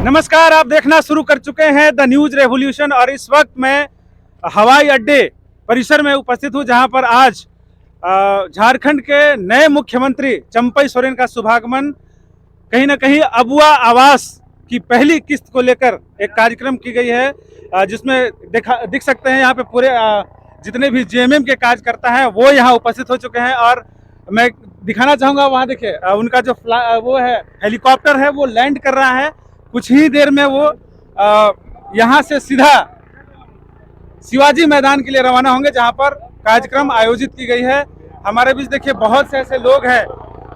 नमस्कार, आप देखना शुरू कर चुके हैं द न्यूज रेवोल्यूशन और इस वक्त मैं हवाई अड्डे परिसर में उपस्थित हूं जहां पर आज झारखंड के नए मुख्यमंत्री चंपई सोरेन का शुभागमन कहीं ना कहीं अबुआ आवास की पहली किस्त को लेकर एक कार्यक्रम की गई है, जिसमें दिख सकते हैं यहाँ पे पूरे जितने भी जेएमएम के कार्यकर्ता हैं वो यहाँ उपस्थित हो चुके हैं। और मैं दिखाना चाहूँगा, वहाँ देखिए उनका जो वो है हेलीकॉप्टर है वो लैंड कर रहा है। कुछ ही देर में वो यहाँ से सीधा शिवाजी मैदान के लिए रवाना होंगे जहाँ पर कार्यक्रम आयोजित की गई है। हमारे बीच देखिए बहुत से ऐसे लोग हैं,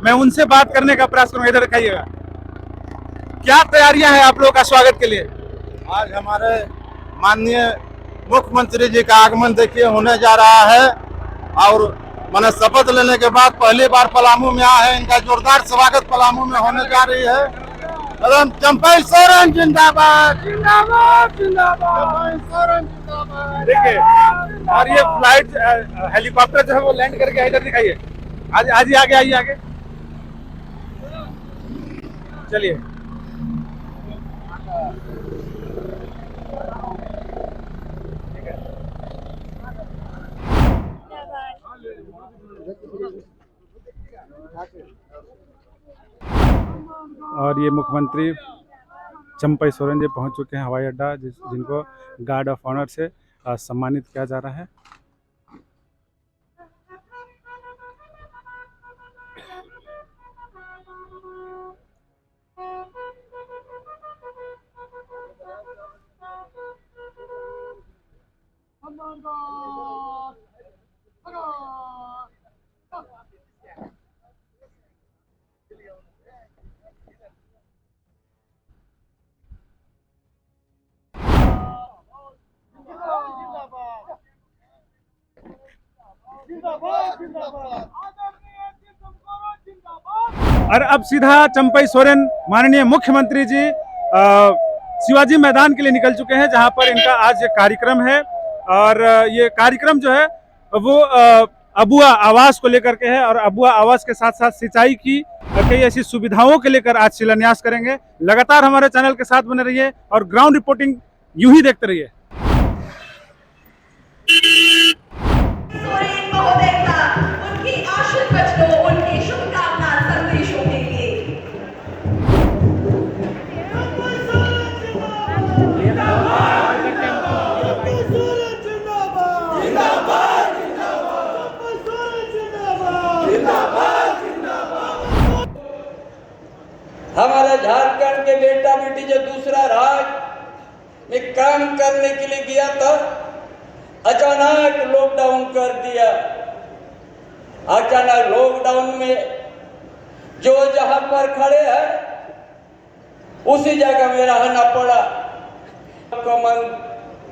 मैं उनसे बात करने का प्रयास करूँगा। इधर दिखाइएगा, क्या तैयारियां हैं आप लोगों का स्वागत के लिए? आज हमारे माननीय मुख्यमंत्री जी का आगमन देखिए होने जा रहा है और मैंने शपथ लेने के बाद पहली बार पलामू में आया है। इनका जोरदार स्वागत पलामू में होने जा रही है। एकदम चंपई सोरेन जिंदाबाद जिंदाबाद जिंदाबाद, सोरेन जिंदाबाद। देखिए, और ये फ्लाइट हेलीकॉप्टर जो है वो लैंड करके इधर दिखाइए। आज ही आगे आइए, आगे चलिए। और ये मुख्यमंत्री चंपई सोरेन जी पहुंच चुके हैं हवाई अड्डा, जिनको गार्ड ऑफ ऑनर से सम्मानित किया जा रहा है। और अब सीधा चंपई सोरेन माननीय मुख्यमंत्री जी शिवाजी मैदान के लिए निकल चुके हैं जहां पर इनका आज ये कार्यक्रम है। और ये कार्यक्रम जो है वो अबुआ आवास को लेकर के है और अबुआ आवास के साथ साथ सिंचाई की कई ऐसी सुविधाओं के लेकर आज शिलान्यास करेंगे। लगातार हमारे चैनल के साथ बने रहिए और ग्राउंड रिपोर्टिंग यूं ही देखते रहिए। हमारा झारखंड के बेटा बेटी जो दूसरा राज्य में काम करने के लिए गया था, अचानक लॉकडाउन कर दिया। अचानक लॉकडाउन में जो जहां पर खड़े हैं उसी जगह में रहना पड़ा।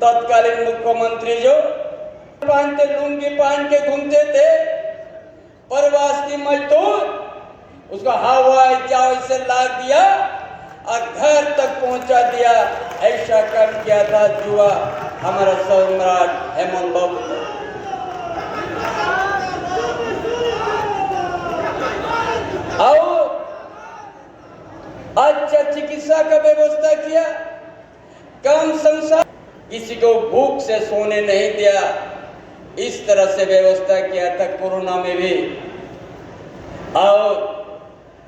तत्कालीन मुख्यमंत्री जो पहनते लुंगी पहन के घूमते थे, प्रवासी मजदूर उसका हवाई जहाज से ला दिया और घर तक पहुंचा दिया। ऐसा काम किया था जुआ हमारा सम्राट हेमंत बाबू ने। और अच्छा चिकित्सा का व्यवस्था किया, कम संसार, किसी को भूख से सोने नहीं दिया। इस तरह से व्यवस्था किया था कोरोना में भी। और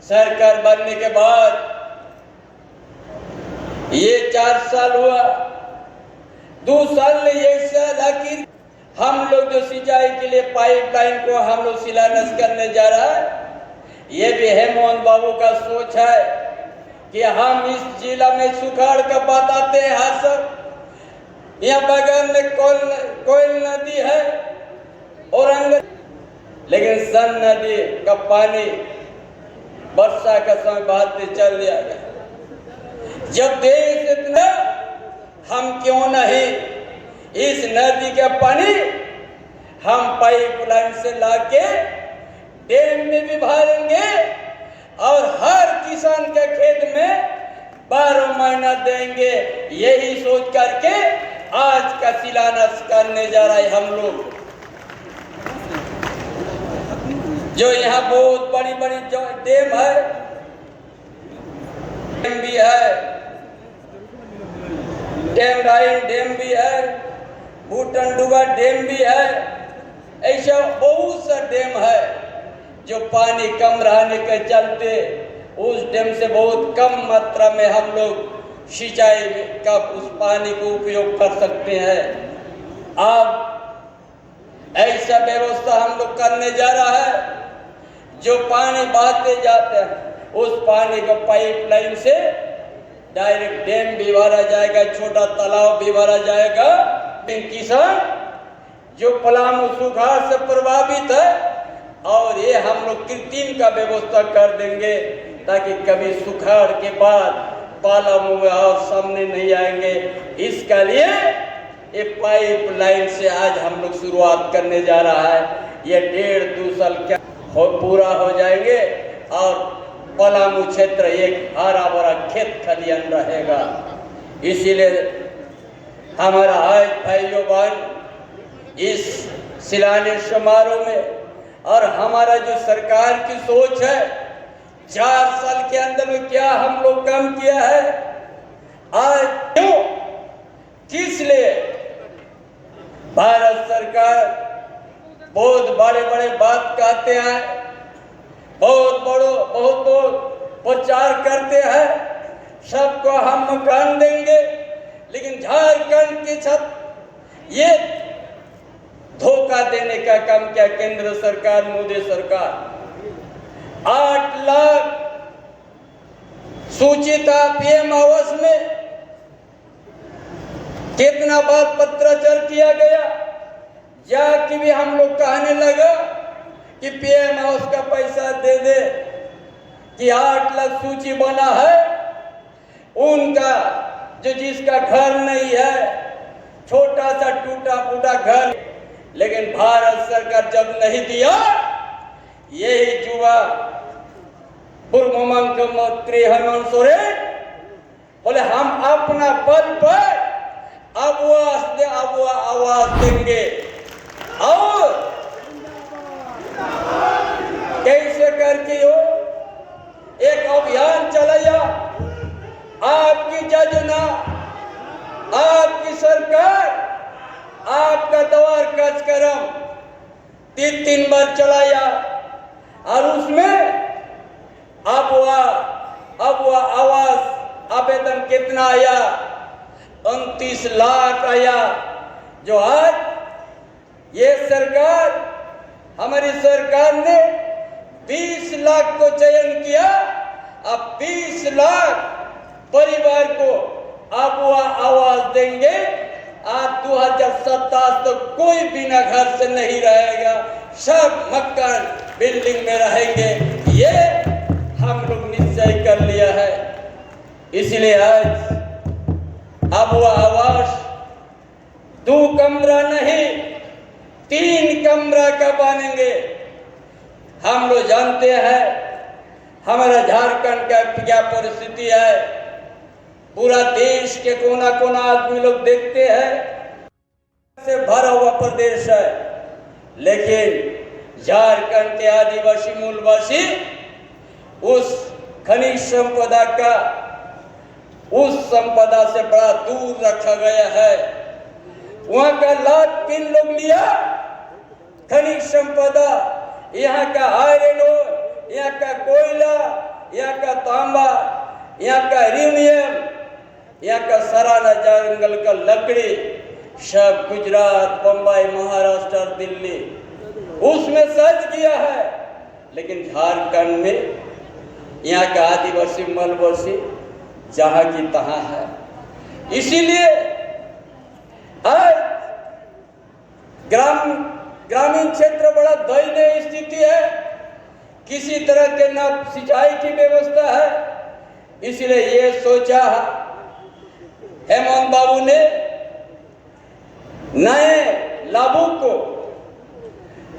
सरकार बनने के बाद ये 4 साल हुआ, 2 साल में ऐसा था कि हम लोग जो सिंचाई के लिए पाइपलाइन को हम लोग शिलान्यास करने जा रहा है, ये भी हेमंत बाबू का सोच है कि हम इस जिला में सुखाड़ का बताते हैं। हर सब यहाँ बगल में कोयल नदी है औरंग, लेकिन सन नदी का पानी वर्षा का समय बहाते चल जाएगा। जब देश इतना, हम क्यों नहीं इस नदी का पानी हम पाइपलाइन से लाके डैम में भी भरेंगे और हर किसान के खेत में 12 महीना देंगे। यही सोच करके आज का शिलान्यास करने जा रहे हम लोग। जो यहाँ बहुत बड़ी बड़ी डैम है, भी है डैमराइन डैम भी है, भूटनडुबा डैम भी है। ऐसा बहुत सा डैम है जो पानी कम रहने के चलते उस डैम से बहुत कम मात्रा में हम लोग सिंचाई का उस पानी को उपयोग कर सकते हैं। अब ऐसा व्यवस्था हम लोग करने जा रहा है, जो पानी बहाते जाते हैं उस पानी को पाइपलाइन से डायरेक्ट डैम भी भरा जाएगा, छोटा तालाब भी भरा जाएगा। किसान जो पलामू सुखाड़ से प्रभावित है, और ये हम लोग कृत्रिम का व्यवस्था कर देंगे ताकि कभी सुखाड़ के बाद पलामू में और सामने नहीं आएंगे। इसके लिए ये पाइपलाइन से आज हम लोग शुरुआत करने जा रहा है। ये 1.5-2 साल क्या पूरा हो जाएंगे और पलामू क्षेत्र एक हरा भरा खेत खलियान रहेगा। इसीलिए हमारा आज भाइयों बहन इस शिलान्यास समारोह में, और हमारा जो सरकार की सोच है 4 साल के अंदर में क्या हम लोग काम किया है, आज क्यों किस लिए भारत सरकार बहुत बड़े बड़े बात कहते हैं, बहुत प्रचार करते हैं, सबको हम मकान देंगे, लेकिन झारखंड के छत ये धोखा देने का काम किया केंद्र सरकार, मोदी सरकार। 8 लाख सूचित पीएम आवास में कितना बार पत्राचार किया गया, जाके भी हम लोग कहने लगा कि पीएम आवास का पैसा दे दे, कि 8 लाख सूची बना है उनका, जो जिसका घर नहीं है, छोटा सा टूटा फूटा घर, लेकिन भारत सरकार जब नहीं दिया, यही युवा पूर्व मुख्यमंत्री हेमंत सोरेन बोले हम अपना बल पर आवाज देंगे। और कैसे करके हो एक अभियान चलाया, आपकी योजना, आपकी सरकार, आपका द्वार कार्यक्रम 3 बार चलाया, और उसमें अब वह आवास आवेदन कितना आया, 29 लाख आया। जो आज ये सरकार, हमारी सरकार ने 20 लाख को चयन किया। अब 20 लाख परिवार को अब वह आवाज देंगे। आज 2027 तक कोई बिना घर से नहीं रहेगा, सब मकान बिल्डिंग में रहेंगे, ये हम लोग निश्चय कर लिया है। इसलिए आज अब वह आवास 2 कमरा नहीं 3 कमरा का बनेंगे। हम लोग जानते हैं हमारा झारखंड का क्या परिस्थिति है, पूरा देश के कोना कोना आदमी लोग देखते हैं से भरा हुआ प्रदेश है, लेकिन झारखंड के आदिवासी मूलवासी उस खनिज संपदा से बड़ा दूर रखा गया है। वहां का लाभ किन लोग लिया? खनिज संपदा, यहाँ का आयरन ओर, यहाँ का कोयला, यहाँ का तांबा, यहाँ का यूरेनियम, यहाँ का सराना जंगल का लकड़ी, सब गुजरात, बम्बई, महाराष्ट्र, दिल्ली उसमें सर्च किया है। लेकिन झारखंड में यहाँ का आदिवासी मलवासी जहाँ की तहाँ है। इसीलिए आज ग्रामीण क्षेत्र बड़ा दयनीय स्थिति है, किसी तरह के न सिंचाई की व्यवस्था है। इसलिए ये सोचा हेमंत बाबू ने नए लाभुक को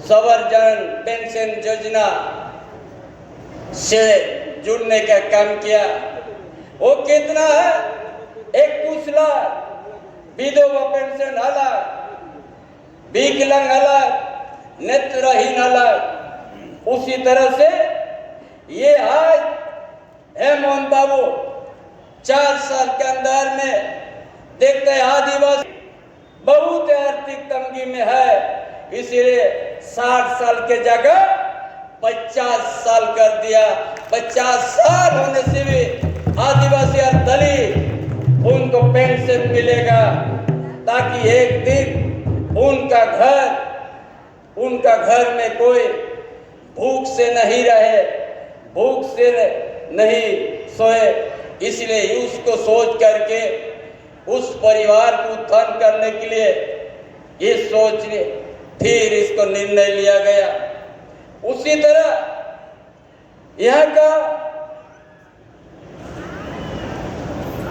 संवर्धन पेंशन योजना से जुड़ने का काम किया। वो कितना है? 21 लाख, विधवा पेंशन अलग, विकलांग अलग, नेत्रहीन अलग। उसी तरह से ये आज हेमंत बाबू 4 साल के अंदर में देखते हैं आदिवासी बहुत आर्थिक तंगी में है, इसलिए 60 साल के जगह 50 साल कर दिया। 50 साल होने से भी आदिवासी और दलित उनको पेंशन मिलेगा, ताकि एक दिन उनका घर में कोई भूख से नहीं रहे, भूख से नहीं सोए। इसलिए उसको सोच करके उस परिवार को उत्थान करने के लिए ये सोच फिर इसको निर्णय लिया गया। उसी तरह यहाँ का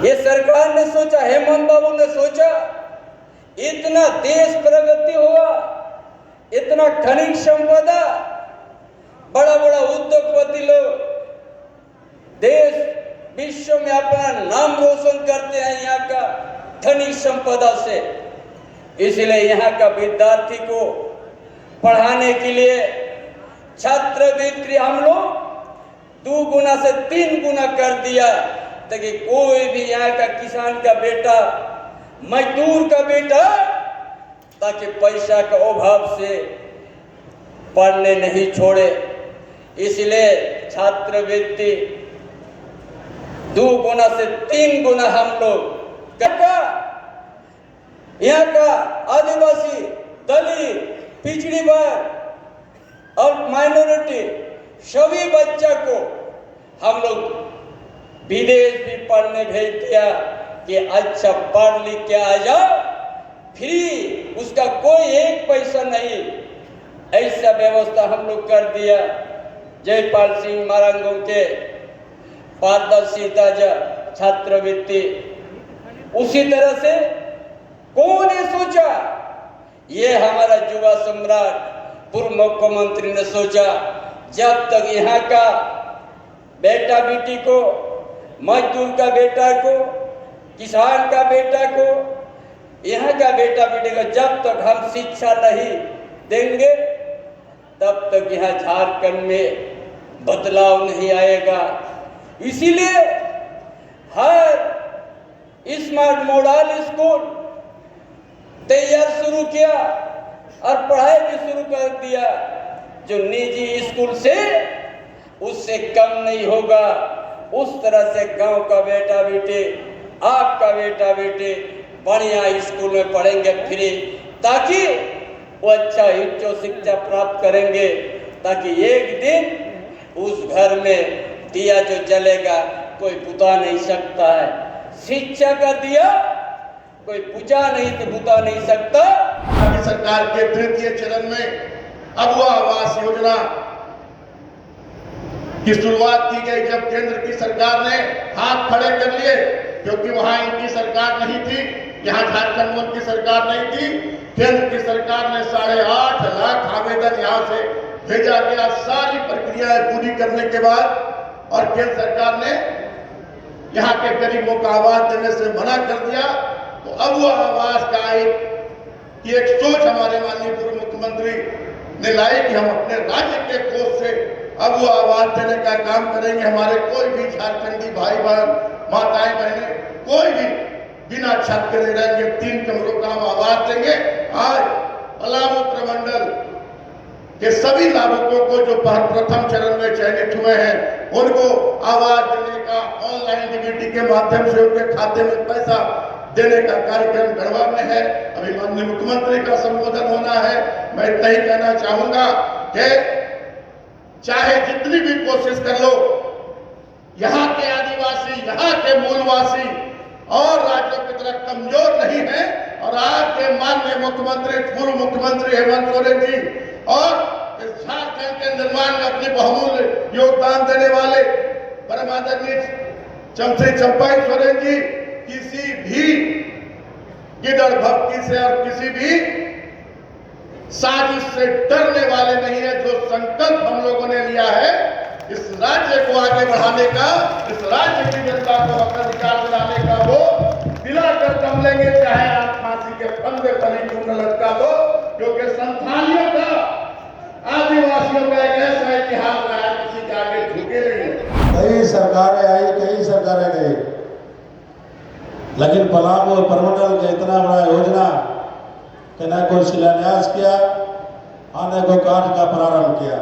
ये सरकार ने सोचा, हेमंत बाबू ने सोचा, इतना देश प्रगति हुआ, इतना खनिज संपदा, बड़ा बड़ा उद्योगपति लोग देश विश्व में अपना नाम रोशन करते हैं यहाँ का खनिज संपदा से। इसलिए यहाँ का विद्यार्थी को पढ़ाने के लिए छात्रवृत्ति हम लोग 2 गुना से 3 गुना कर दिया, ताकि कोई भी यहाँ का किसान का बेटा, मजदूर का बेटा, ताकि पैसा का अभाव से पढ़ने नहीं छोड़े। इसलिए छात्रवृत्ति 2 गुना से 3 गुना हम लोग यहाँ का आदिवासी, दलित, पिछड़ी वर्ग और माइनॉरिटी सभी बच्चा को हम लोग विदेश भी पढ़ने भेज दिया कि अच्छा पढ़ लिख के आ जाओ, फ्री, उसका कोई एक पैसा नहीं, ऐसा व्यवस्था हम लोग कर दिया। जयपाल सिंह मारंगों के पारदर्शिता छात्रवृत्ति। उसी तरह से कौन ने सोचा, ये हमारा युवा सम्राट पूर्व मुख्यमंत्री ने सोचा, जब तक यहाँ का बेटा बेटी को, मजदूर का बेटा को, किसान का बेटा को, यहाँ का बेटा बेटी को जब तक हम शिक्षा नहीं देंगे, तब तक यहाँ झारखंड में बदलाव नहीं आएगा। इसीलिए हर स्मार्ट मॉडल स्कूल तैयार शुरू किया और पढ़ाई भी शुरू कर दिया, जो निजी स्कूल से उससे कम नहीं होगा। उस तरह से गांव का बेटा बेटे, आपका बेटा बेटे बढ़िया स्कूल में पढ़ेंगे फ्री, ताकि वो अच्छा उच्च शिक्षा प्राप्त करेंगे, ताकि एक दिन उस घर में दिया जो जलेगा कोई बुझा नहीं सकता है। शिक्षा का दिया कोई बुझा नहीं तो बुझा नहीं सकता। अभी सरकार के तृतीय चरण में अगवा आवास योजना की शुरुआत की गई, जब केंद्र की सरकार ने हाथ खड़े कर लिए, क्योंकि वहां इनकी सरकार नहीं थी, यहाँ झारखंड में उनकी सरकार नहीं थी। केंद्र की सरकार ने 8.5 लाख आवेदन यहाँ से भेजा गया। सारी प्रक्रियाएं पूरी करने के बाद और केंद्र सरकार ने यहाँ के गरीबों को आवास देने से मना कर दिया। तो अब वो आवास का एक सोच हमारे माननीय पूर्व मुख्यमंत्री ने लाई कि हम अपने राज्य के कोष से अब वो आवास देने का काम करेंगे। हमारे कोई भी झारखंडी भाई बहन, माताएं बहनें, कोई भी बिना छत के नहीं रहेंगे, 3 कमरों का हम आवास देंगे। आज पलामू प्रमंडल के सभी लाभुकों को जो प्रथम चरण में चयनित हुए हैं, उनको आवास देने का ऑनलाइन डीबीटी के माध्यम से उनके खाते में पैसा देने का कार्यक्रम गढ़वा में है। अभी माननीय मुख्यमंत्री का संबोधन होना है। मैं इतना ही कहना चाहूंगा कि चाहे जितनी भी कोशिश कर लो, यहाँ के आदिवासी, यहाँ के मूलवासी और राज्यों की तरह कमजोर नहीं है। और आज के माननीय मुख्यमंत्री, पूर्व मुख्यमंत्री हेमंत सोरेन जी और इस झारखंड के निर्माण में अपनी बहुमूल्य योगदान देने वाले परम आदरणीय श्री चंपाई सोरेन जी किसी भी गिदड़ भक्ति से और किसी भी साजिश से डरने वाले नहीं है। जो संकल्प हम लोगों ने लिया है इस राज्य को आगे बढ़ाने का, इस राज्य की जनता को अपना अधिकार दिलाने का, वो दिलाकर दम लेंगे, चाहे आप फांसी के फंदे पर ही क्यों न लटका दो। क्योंकि संथालियों का, आदिवासियों का एक ऐसा इतिहास रहा, किसी के आगे झुके नहीं। कई सरकारें आई, कई सरकारें गई, लेकिन पलामू प्रमंडल का इतना बड़ा योजना कि न कोई शिलान्यास किया और न कोई कार्य का प्रारंभ किया।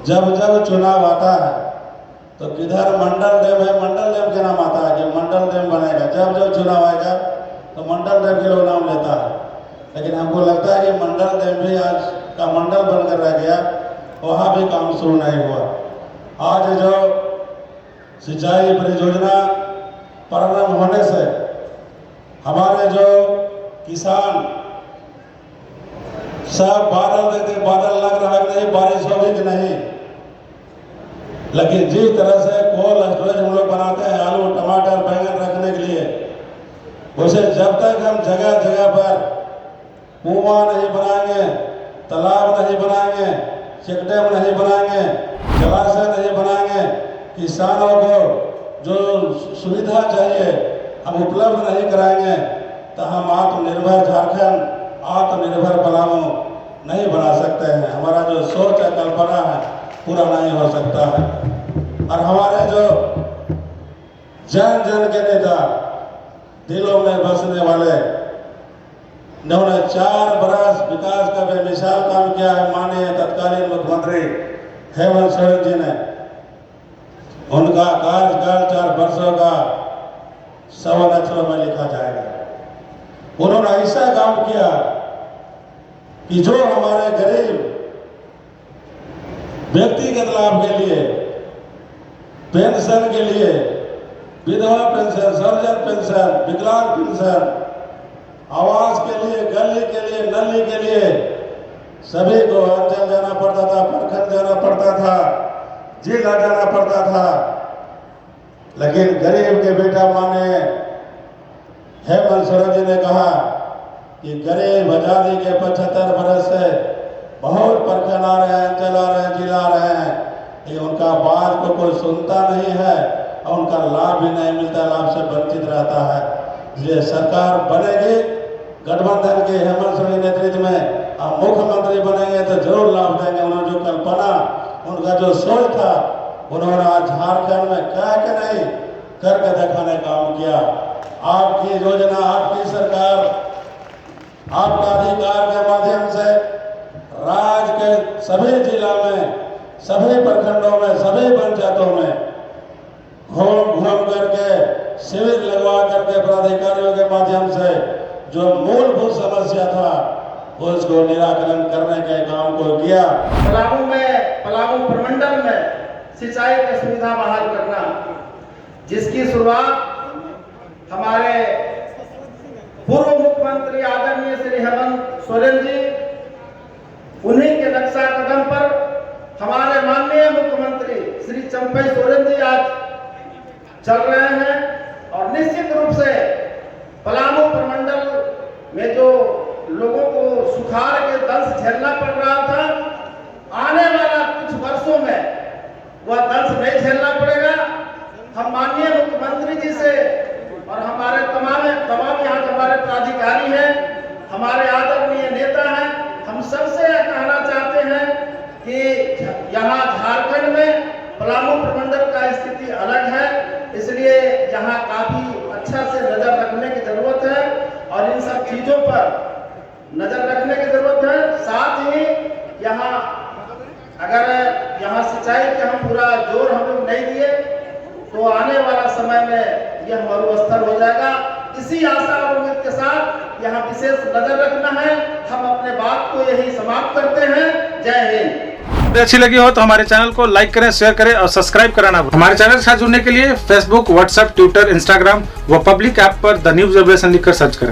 जब जब चुनाव आता है तो किधर मंडल डैम है, मंडल डैम के नाम आता है कि मंडल डैम बनेगा। जब जब चुनाव आएगा तो मंडल डैम के लोग नाम लेता है, लेकिन हमको लगता है कि मंडल डैम भी आज का मंडल बनकर रह गया, वहाँ भी काम शुरू नहीं हुआ। आज जो सिंचाई परियोजना प्रारंभ होने से हमारे जो किसान सब बादल देखते, बादल लग रहा है कि नहीं बारिश होगी कि नहीं, लेकिन जिस तरह से कोल्ड स्टोरेज हम लोग बनाते हैं आलू टमाटर बैंगन रखने के लिए, उसे जब तक हम जगह जगह पर कुआं नहीं बनाएंगे, तालाब नहीं बनाएंगे, चेक डैम नहीं बनाएंगे, जलाशय नहीं बनाएंगे, किसानों को जो सुविधा चाहिए हम उपलब्ध नहीं कराएंगे, तो हम आत्मनिर्भर झारखंड, आत्मनिर्भर पलामू नहीं बना सकते हैं। हमारा जो सोच है, कल्पना है, पूरा नहीं हो सकता है। और हमारे जो जन जन के नेता, दिलों में बसने वाले, उन्होंने 4 बरस विकास का बेमिसाल काम किया है। माननीय तत्कालीन मुख्यमंत्री हेमंत सोरेन जी ने, उनका कार्यकाल 4 वर्षों का 100 अक्षरों में लिखा जाएगा। उन्होंने ऐसा काम किया कि जो हमारे गरीब व्यक्तिगत लाभ के लिए, पेंशन के लिए, विधवा पेंशन, सर्जन पेंशन, विकलांग पेंशन, आवास के लिए, गली के लिए, नली के लिए सभी को अंचल जाना पड़ता था, प्रखंड जाना पड़ता था, जिला जाना पड़ता था। लेकिन गरीब के बेटा माने हेमंत सोरेन जी ने कहा कि गरीब आजादी के 75 बरस से बहुत प्रखंड आ रहे हैं, अंचल आ रहे हैं, जिला आ रहे हैं, लेकिन उनका बात को कोई सुनता नहीं है और उनका लाभ भी नहीं मिलता, लाभ से वंचित रहता है। इसलिए सरकार बनेगी गठबंधन के हेमंत सोरेन नेतृत्व में, और मुख्यमंत्री बनेंगे तो जरूर लाभ देंगे। उन्होंने जो कल्पना, उनका जो सोच था, उन्होंने आज झारखंड में कह के नहीं करके दिखाने का काम किया। आपकी योजना, आपकी सरकार, आपका अधिकार के माध्यम से राज्य के सभी जिला में, सभी प्रखंडों में, सभी पंचायतों में घूम घूम करके शिविर लगवा करके पदाधिकारियों के माध्यम से जो मूलभूत समस्या था उसको निराकरण करने के काम को किया। पलामू में, पलामू प्रमंडल में सिंचाई की सुविधा बहाल करना, जिसकी शुरुआत हमारे पूर्व मुख्यमंत्री आदरणीय श्री हेमंत सोरेन जी, उन्हीं के नक्शा कदम पर हमारे माननीय मुख्यमंत्री श्री चंपई सोरेन जी आज चल रहे हैं। और निश्चित रूप से पलामू प्रमंडल में जो लोगों को सुखाड़ के दंश झेलना पड़ रहा था, आने वाला कुछ वर्षों में वह दंश नहीं झेलना पड़ेगा। हम माननीय मुख्यमंत्री जी से और हमारे तमाम यहाँ हमारे पदाधिकारी हैं, हमारे आदरणीय नेता हैं, हम सबसे यह कहना चाहते हैं कि यहाँ झारखंड में पलामू प्रमंडल का स्थिति अलग है, इसलिए यहाँ काफी अच्छा से नजर रखने की जरूरत है और इन सब चीजों पर नजर रखने की जरूरत है। साथ ही यहाँ अगर यहाँ सिंचाई के हम पूरा जोर हम लोग नहीं दिए तो आने वाला समय में यह मरुस्थल हो जाएगा। इसी आशा और उम्मीद के साथ यहाँ विशेष नजर रखना है। हम अपने बात को यही समाप्त करते हैं। जय हिंद। अच्छी लगी हो तो हमारे चैनल को लाइक करें, शेयर करें और सब्सक्राइब कराना। हमारे चैनल के साथ जुड़ने के लिए फेसबुक, व्हाट्सएप, ट्विटर, इंस्टाग्राम व पब्लिक ऐप पर द न्यूज अपडेशन लिखकर सर्च करें।